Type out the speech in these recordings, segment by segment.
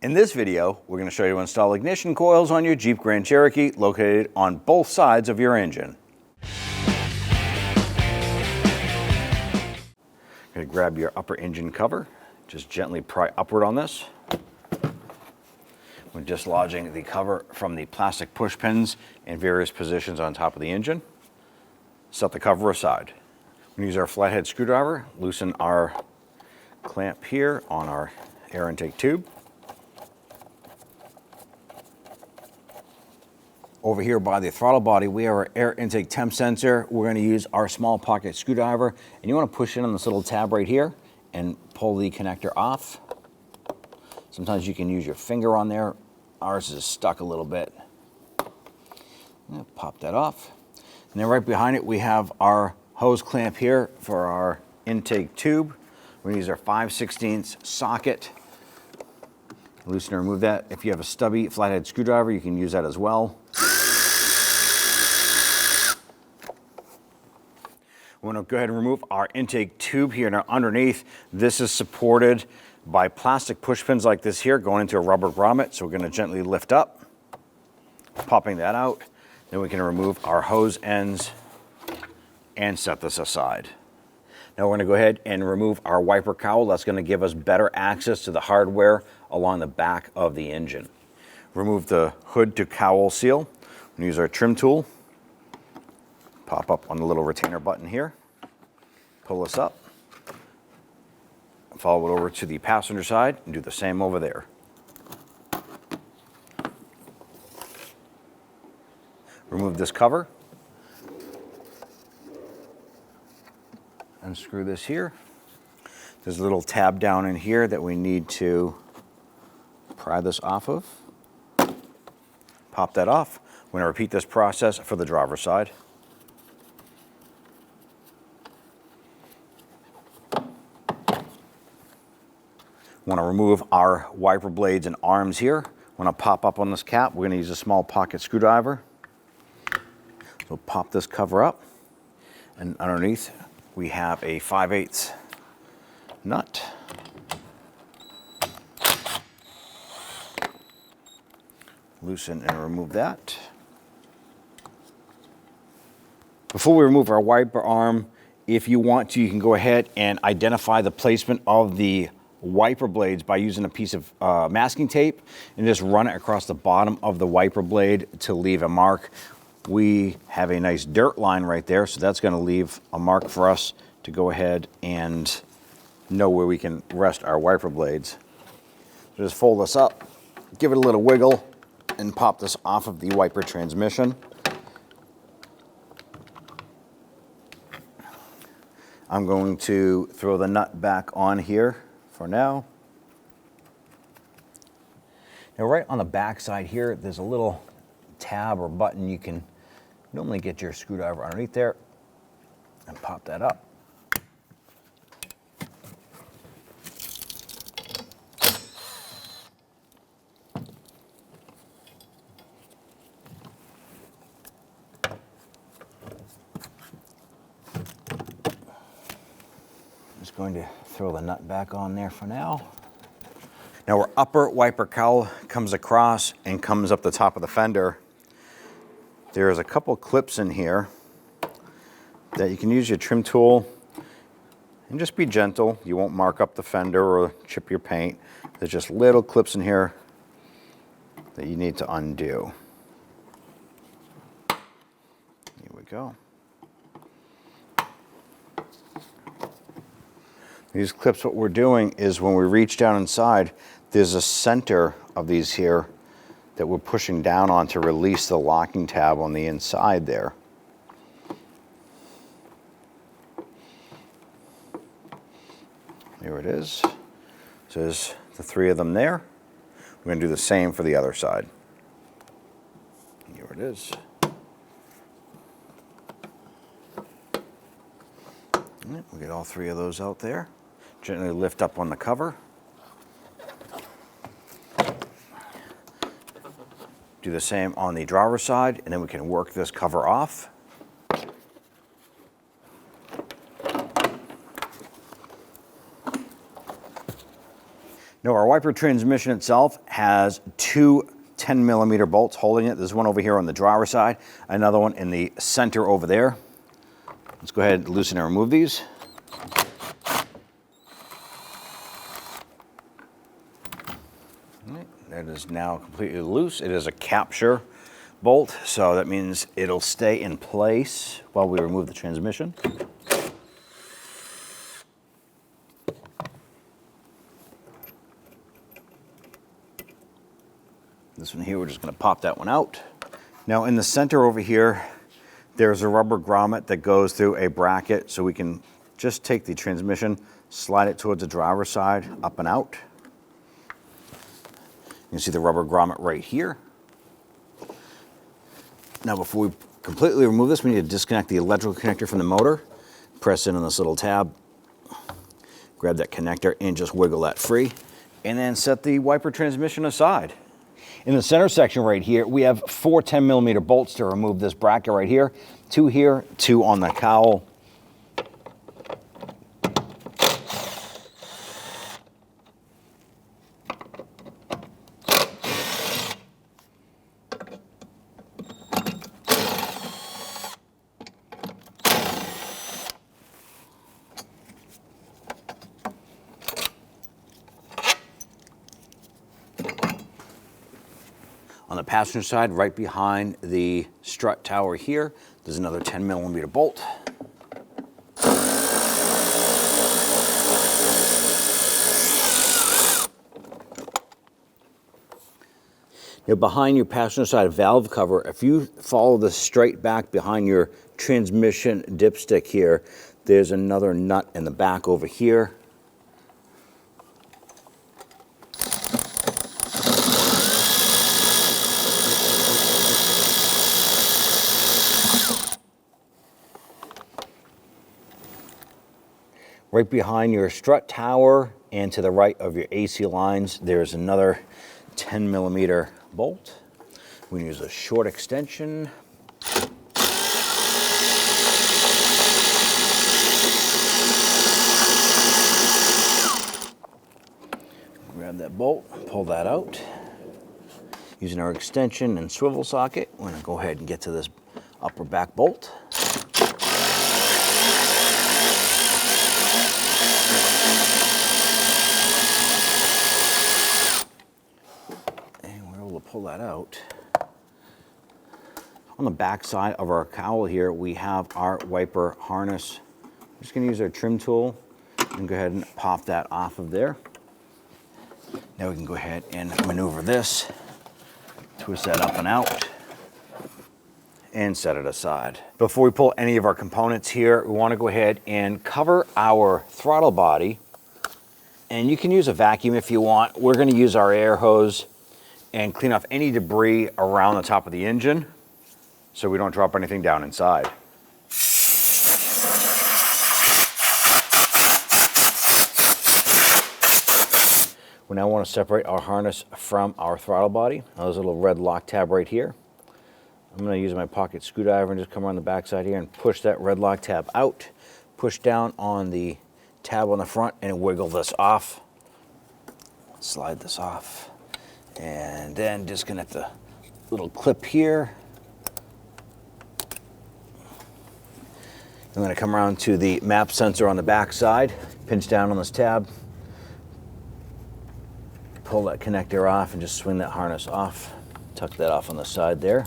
In this video, we're going to show you how to install ignition coils on your Jeep Grand Cherokee located on both sides of your engine. You're going to grab your upper engine cover, just gently pry upward on this. We're dislodging the cover from the plastic push pins in various positions on top of the engine. Set the cover aside. We use our flathead screwdriver, loosen our clamp here on our air intake tube. Over here by the throttle body, we have our air intake temp sensor. We're going to use our small pocket screwdriver, and you want to push in on this little tab right here and pull the connector off. Sometimes you can use your finger on there. Ours is stuck a little bit. Pop that off. And then right behind it, we have our hose clamp here for our intake tube. We're going to use our 5/16 socket. Loosen and remove that. If you have a stubby flathead screwdriver, you can use that as well. We're going to go ahead and remove our intake tube here. Now underneath, this is supported by plastic push pins like this here going into a rubber grommet. So we're going to gently lift up, popping that out. Then we can remove our hose ends and set this aside. Now we're going to go ahead and remove our wiper cowl. That's going to give us better access to the hardware along the back of the engine. Remove the hood to cowl seal. We're going to use our trim tool. Pop up on the little retainer button here. Pull this up. Follow it over to the passenger side and do the same over there. Remove this cover. Unscrew this here. There's a little tab down in here that we need to pry this off of. Pop that off. We're going to repeat this process for the driver's side. Want to remove our wiper blades and arms here. Want to pop up on this cap. We're going to use a small pocket screwdriver. So pop this cover up, and underneath we have a 5/8 nut. Loosen and remove that. Before we remove our wiper arm, if you want to, you can go ahead and identify the placement of the wiper blades by using a piece of masking tape and just run it across the bottom of the wiper blade to leave a mark. We have a nice dirt line right there, so that's going to leave a mark for us to go ahead and know where we can rest our wiper blades. So just fold this up, give it a little wiggle, and pop this off of the wiper transmission. I'm going to throw the nut back on here for now. Now right on the back side here, there's a little tab or button. You can normally get your screwdriver underneath there and pop that up. Just going to throw the nut back on there for now. Now our upper wiper cowl comes across and comes up the top of the fender. There's a couple clips in here that you can use your trim tool and just be gentle. You won't mark up the fender or chip your paint. There's just little clips in here that you need to undo. Here we go. These clips, what we're doing is when we reach down inside, there's a center of these here that we're pushing down on to release the locking tab on the inside there. There it is. So there's the 3 of them there. We're going to do the same for the other side. Here it is. We get all 3 of those out there. Gently lift up on the cover. Do the same on the driver's side, and then we can work this cover off. Now our wiper transmission itself has two 10mm bolts holding it. There's one over here on the drawer side, another one in the center over there. Let's go ahead and loosen and remove these. All right, that is now completely loose. It is a capture bolt, so that means it'll stay in place while we remove the transmission. This one here, we're just going to pop that one out. Now in the center over here, there's a rubber grommet that goes through a bracket, so we can just take the transmission, slide it towards the driver's side, up and out. You can see the rubber grommet right here. Now before we completely remove this, we need to disconnect the electrical connector from the motor. Press in on this little tab, grab that connector and just wiggle that free, and then set the wiper transmission aside. In the center section right here, we have four 10mm bolts to remove this bracket right here. Two here, two on the cowl. On the passenger side, right behind the strut tower here, there's another 10mm bolt. Now behind your passenger side valve cover, if you follow this straight back behind your transmission dipstick here, there's another nut in the back over here. Right behind your strut tower and to the right of your AC lines, there's another 10mm bolt. We can use a short extension. Grab that bolt, pull that out. Using our extension and swivel socket, we're going to go ahead and get to this upper back bolt. Pull that out. On the back side of our cowl here, we have our wiper harness. I'm just going to use our trim tool and go ahead and pop that off of there. Now we can go ahead and maneuver this, twist that up and out, and set it aside. Before we pull any of our components here, we want to go ahead and cover our throttle body. And you can use a vacuum if you want. We're going to use our air hose and clean off any debris around the top of the engine so we don't drop anything down inside. We now want to separate our harness from our throttle body. Now there's a little red lock tab right here. I'm going to use my pocket screwdriver and just come around the back side here and push that red lock tab out. Push down on the tab on the front and wiggle this off. Slide this off. And then disconnect the little clip here. I'm going to come around to the map sensor on the back side, pinch down on this tab, pull that connector off and just swing that harness off. Tuck that off on the side there.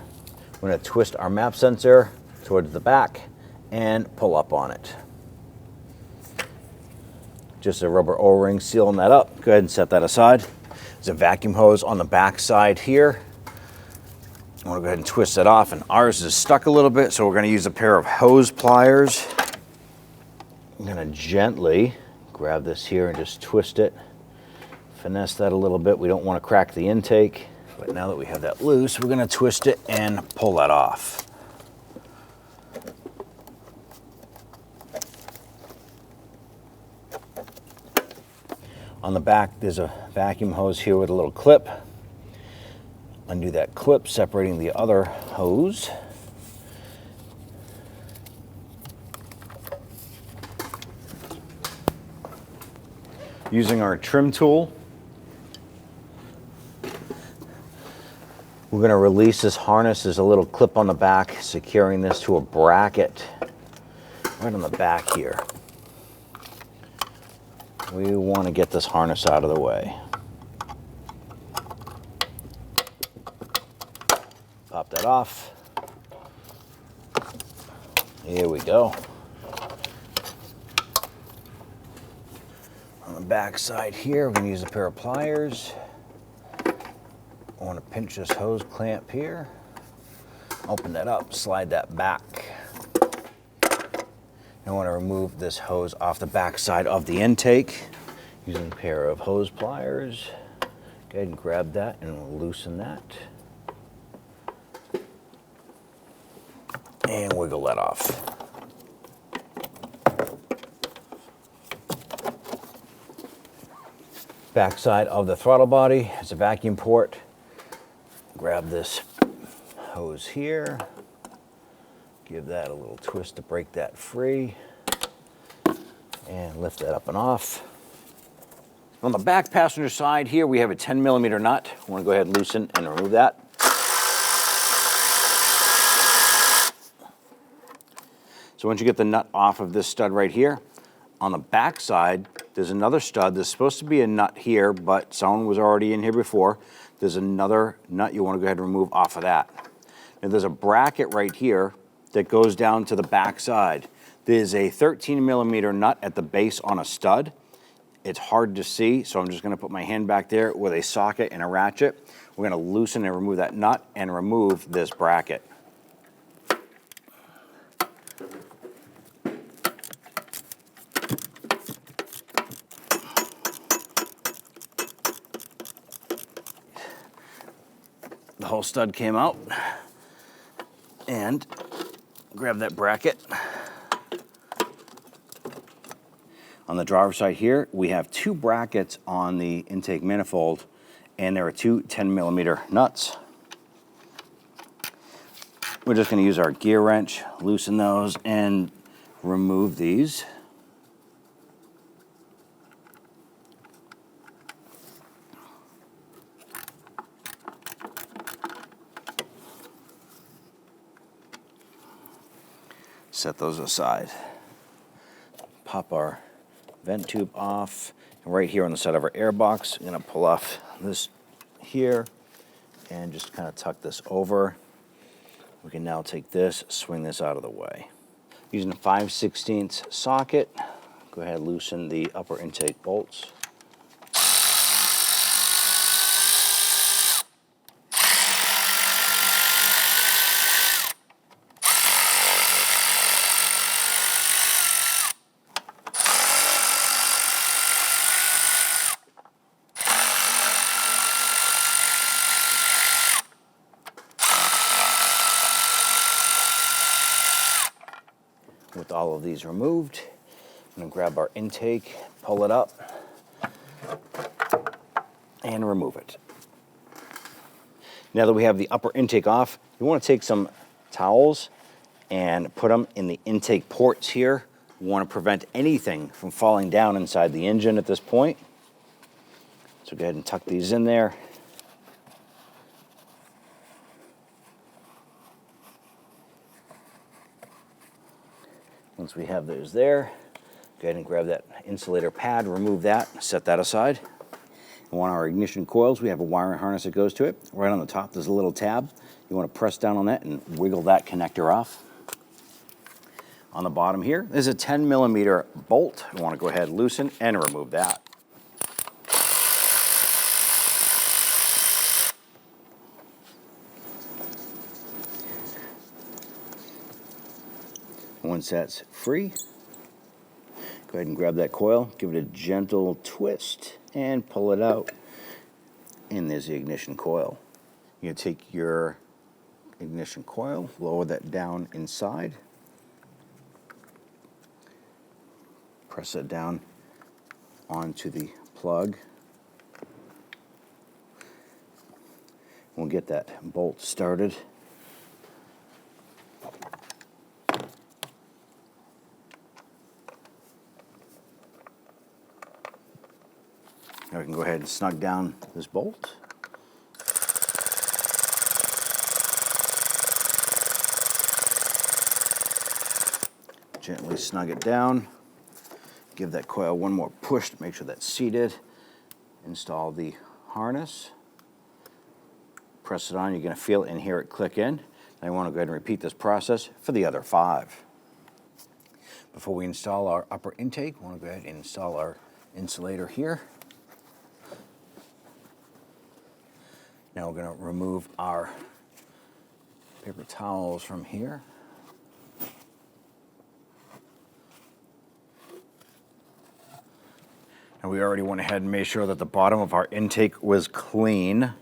We're going to twist our map sensor towards the back and pull up on it. Just a rubber O-ring sealing that up. Go ahead and set that aside. There's a vacuum hose on the back side here. I'm going to go ahead and twist that off, and ours is stuck a little bit, so we're going to use a pair of hose pliers. I'm going to gently grab this here and just twist it. Finesse that a little bit. We don't want to crack the intake, but now that we have that loose, we're going to twist it and pull that off. On the back, there's a vacuum hose here with a little clip. Undo that clip, separating the other hose. Using our trim tool, We're going to release this harness. There's a little clip on the back securing this to a bracket right on the back here. We want to get this harness out of the way. Pop that off. Here we go. On the back side here, we're going to use a pair of pliers. I want to pinch this hose clamp here. Open that up, slide that back. I want to remove this hose off the back side of the intake using a pair of hose pliers. Go ahead and grab that and we'll loosen that. And wiggle that off. Back side of the throttle body is a vacuum port. Grab this hose here. Give that a little twist to break that free. And lift that up and off. On the back passenger side here, we have a 10mm nut. I want to go ahead and loosen and remove that. So once you get the nut off of this stud right here, on the back side, there's another stud. There's supposed to be a nut here, but someone was already in here before. There's another nut you want to go ahead and remove off of that. And there's a bracket right here that goes down to the back side. There's a 13mm nut at the base on a stud. It's hard to see, so I'm just going to put my hand back there with a socket and a ratchet. We're going to loosen and remove that nut and remove this bracket. The whole stud came out, and grab that bracket. On the driver's side here, we have two brackets on the intake manifold, and there are two 10mm nuts. We're just going to use our gear wrench, loosen those, and remove these. Set those aside. Pop our vent tube off. And right here on the side of our air box, I'm going to pull off this here and just kind of tuck this over. We can now take this, swing this out of the way. Using a 5/16 socket, go ahead and loosen the upper intake bolts. With all of these removed, I'm going to grab our intake, pull it up, and remove it. Now that we have the upper intake off, you want to take some towels and put them in the intake ports here. You want to prevent anything from falling down inside the engine at this point. So go ahead and tuck these in there. Once we have those there, go ahead and grab that insulator pad, remove that, set that aside. And on our ignition coils, we have a wiring harness that goes to it. Right on the top, there's a little tab. You want to press down on that and wiggle that connector off. On the bottom here, there's a 10mm bolt. You want to go ahead and loosen and remove that. Once that's free, go ahead and grab that coil, give it a gentle twist, and pull it out. And there's the ignition coil. You're going to take your ignition coil, lower that down inside, press it down onto the plug. We'll get that bolt started. Now we can go ahead and snug down this bolt. Gently snug it down. Give that coil one more push to make sure that's seated. Install the harness. Press it on, you're going to feel it and hear it click in. Now you want to go ahead and repeat this process for the other 5. Before we install our upper intake, we want to go ahead and install our insulator here. Now we're going to remove our paper towels from here. Now we already went ahead and made sure that the bottom of our intake was clean.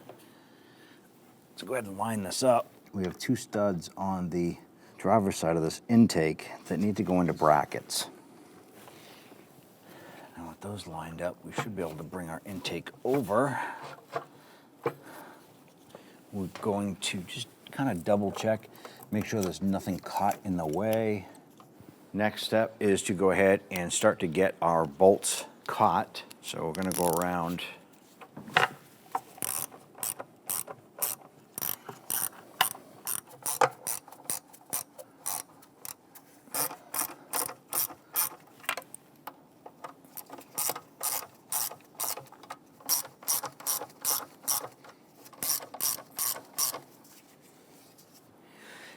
So go ahead and line this up. We have 2 studs on the driver's side of this intake that need to go into brackets. Now with those lined up, we should be able to bring our intake over. We're going to just kind of double check, make sure there's nothing caught in the way. Next step is to go ahead and start to get our bolts caught. So we're going to go around.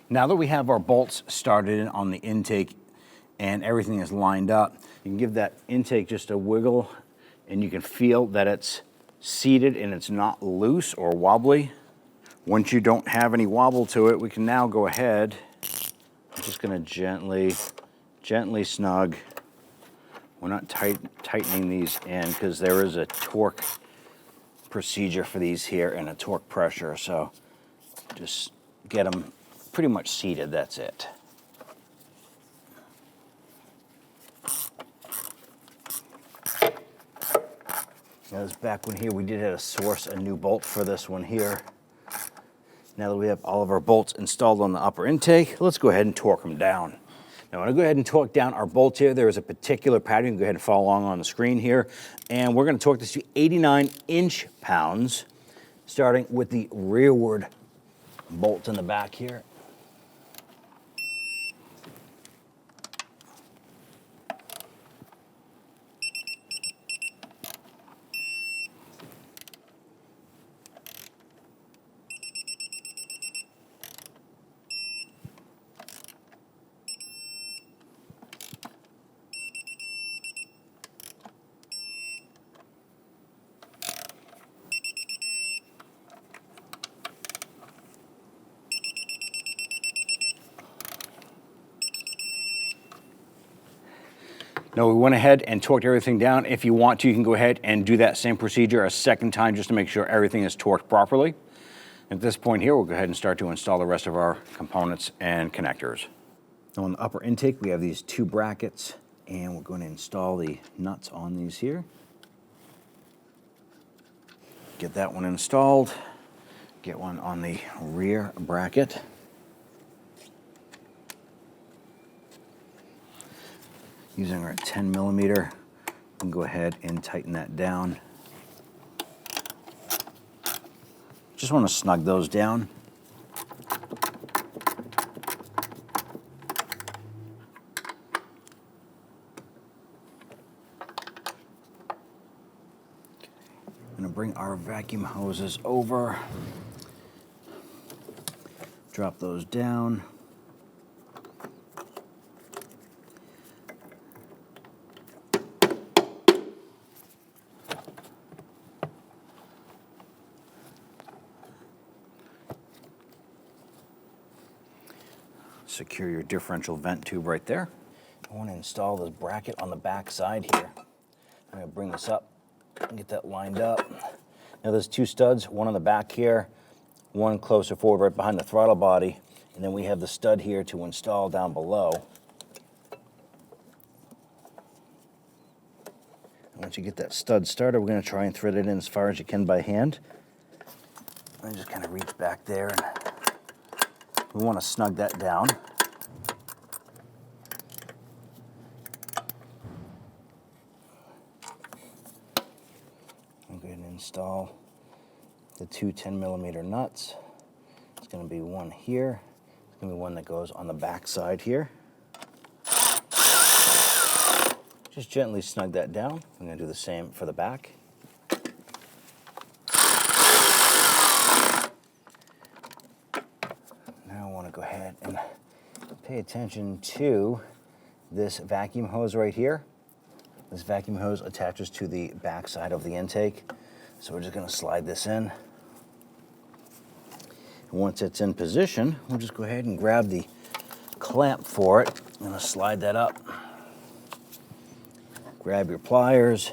Now that we have our bolts started on the intake and everything is lined up, you can give that intake just a wiggle and you can feel that it's seated and it's not loose or wobbly. Once you don't have any wobble to it, we can now go ahead. I'm just going to gently snug. We're not tightening these in because there is a torque procedure for these here and a torque pressure. So just get them pretty much seated, that's it. Now this back one here, we did have to source a new bolt for this one here. Now that we have all of our bolts installed on the upper intake, let's go ahead and torque them down. Now when I go ahead and torque down our bolts here, there is a particular pattern. You can go ahead and follow along on the screen here. And we're going to torque this to 89 inch-pounds, starting with the rearward bolt in the back here. Now we went ahead and torqued everything down. If you want to, you can go ahead and do that same procedure a second time just to make sure everything is torqued properly. At this point here, we'll go ahead and start to install the rest of our components and connectors. Now on the upper intake, we have these 2 brackets and we're going to install the nuts on these here. Get that one installed. Get one on the rear bracket. Using our 10 millimeter, we can go ahead and tighten that down. Just want to snug those down. I'm going to bring our vacuum hoses over. Drop those down. Secure your differential vent tube right there. I want to install this bracket on the back side here. I'm going to bring this up and get that lined up. Now there's 2 studs, one on the back here, one closer forward right behind the throttle body, and then we have the stud here to install down below. And once you get that stud started, we're going to try and thread it in as far as you can by hand. And just kind of reach back there, and we want to snug that down. I'm going to install the 2 10 millimeter nuts. It's going to be one here. It's going to be one that goes on the back side here. Just gently snug that down. I'm going to do the same for the back. Now I want to go ahead and pay attention to this vacuum hose right here. This vacuum hose attaches to the back side of the intake. So we're just going to slide this in. And once it's in position, we'll just go ahead and grab the clamp for it. I'm going to slide that up. Grab your pliers.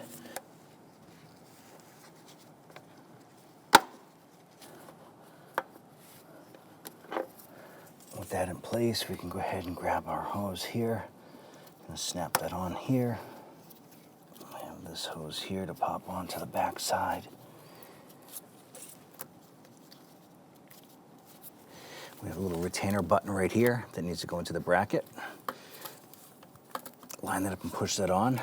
With that in place, we can go ahead and grab our hose here. And snap that on here. I have this hose here to pop onto the back side. We have a little retainer button right here that needs to go into the bracket. Line that up and push that on.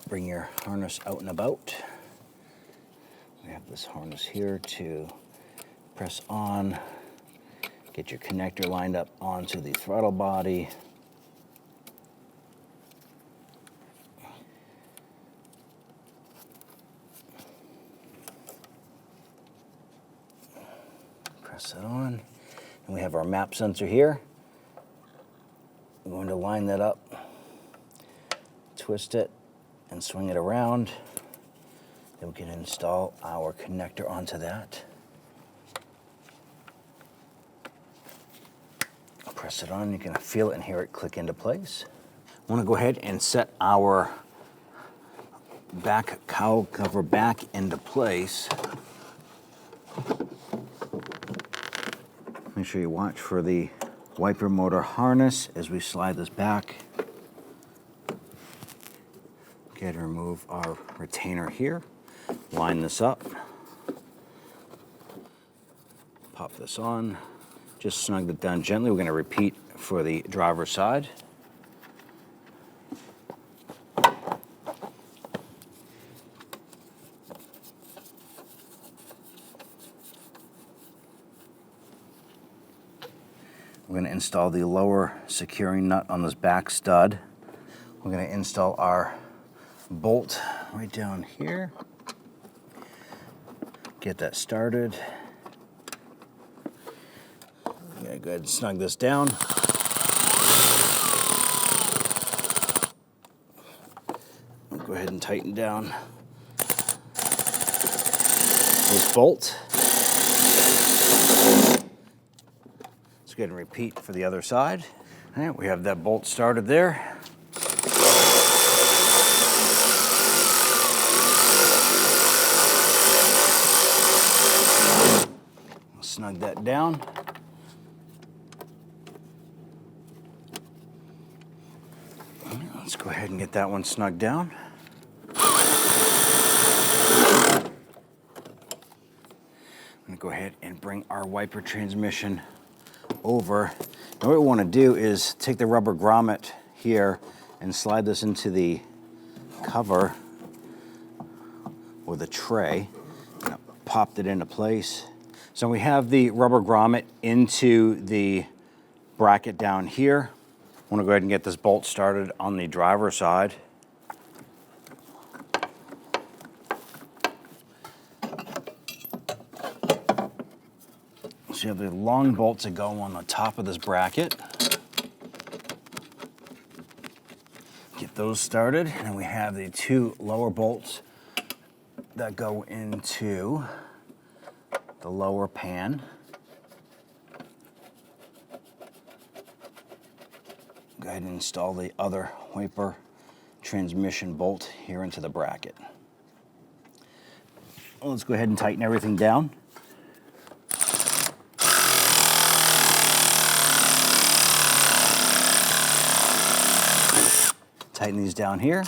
Bring your harness out and about. We have this harness here to press on. Get your connector lined up onto the throttle body. Press that on. And we have our map sensor here. I'm going to line that up, twist it, and swing it around. Then we can install our connector onto that. Press it on, you can feel it and hear it click into place. I want to go ahead and set our back cowl cover back into place. Make sure you watch for the wiper motor harness as we slide this back. Go ahead and remove our retainer here. Line this up. Pop this on. Just snug it down gently. We're going to repeat for the driver's side. We're going to install the lower securing nut on this back stud. We're going to install our bolt right down here. Get that started. I'm going to go ahead and snug this down. I'll go ahead and tighten down this bolt. Let's go ahead and repeat for the other side. All right, we have that bolt started there. I'll snug that down. Let's go ahead and get that one snugged down. I'm going to go ahead and bring our wiper transmission over. Now what we want to do is take the rubber grommet here and slide this into the cover or the tray. Popped it into place. So we have the rubber grommet into the bracket down here. I want to go ahead and get this bolt started on the driver's side. So you have the long bolts that go on the top of this bracket. Get those started, and we have the two lower bolts that go into the lower pan. Go ahead and install the other wiper transmission bolt here into the bracket. Well, let's go ahead and tighten everything down. Tighten these down here.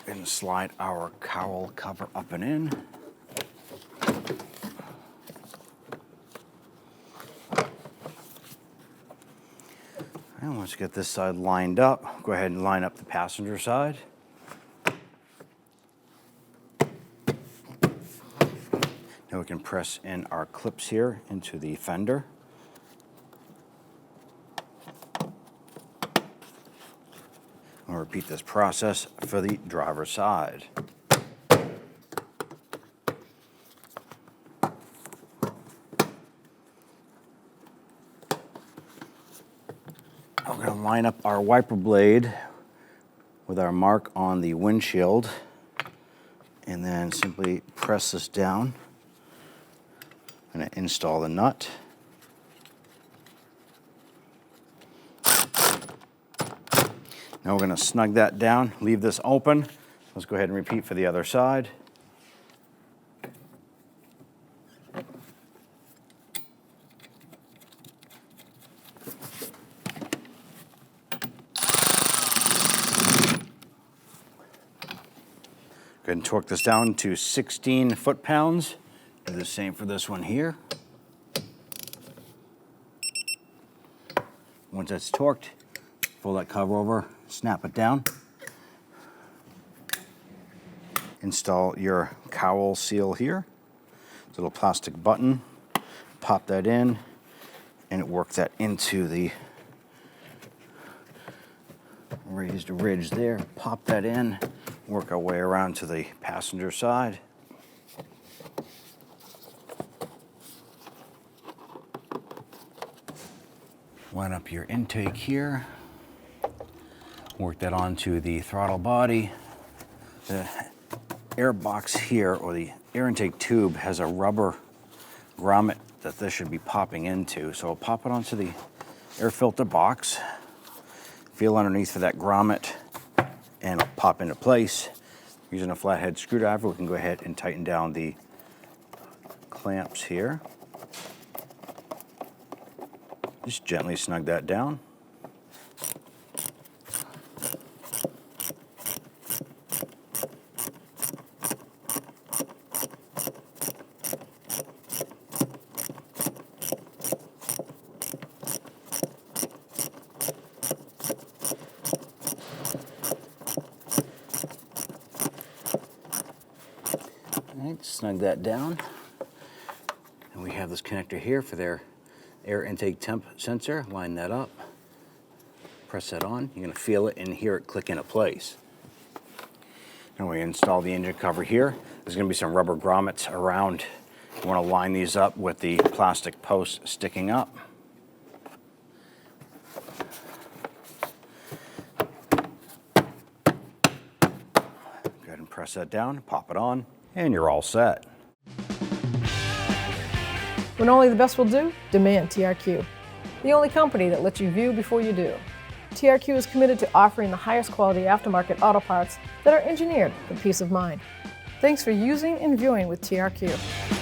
And slide our cowl cover up and in. All And let's get this side lined up. Go ahead and line up the passenger side. Now we can press in our clips here into the fender. I'll repeat this process for the driver's side. We're going to line up our wiper blade with our mark on the windshield and then simply press this down. I'm going to install the nut. Now we're going to snug that down, leave this open. Let's go ahead and repeat for the other side. Go ahead and torque this down to 16 foot-pounds. Do the same for this one here. Once that's torqued, fold that cover over, snap it down. Install your cowl seal here. It's a little plastic button. Pop that in and work that into the raised ridge there. Pop that in. Work our way around to the passenger side. Line up your intake here. Work that onto the throttle body. The air box here, or the air intake tube, has a rubber grommet that this should be popping into. So I'll pop it onto the air filter box. Feel underneath for that grommet and it'll pop into place. Using a flathead screwdriver, we can go ahead and tighten down the clamps here. Just gently snug that down. Snug that down. And we have this connector here for their air intake temp sensor. Line that up. Press that on. You're going to feel it and hear it click into place. Now we install the engine cover here. There's going to be some rubber grommets around. You want to line these up with the plastic posts sticking up. Go ahead and press that down, pop it on, and you're all set. When only the best will do, demand TRQ. The only company that lets you view before you do. TRQ is committed to offering the highest quality aftermarket auto parts that are engineered for peace of mind. Thanks for using and viewing with TRQ.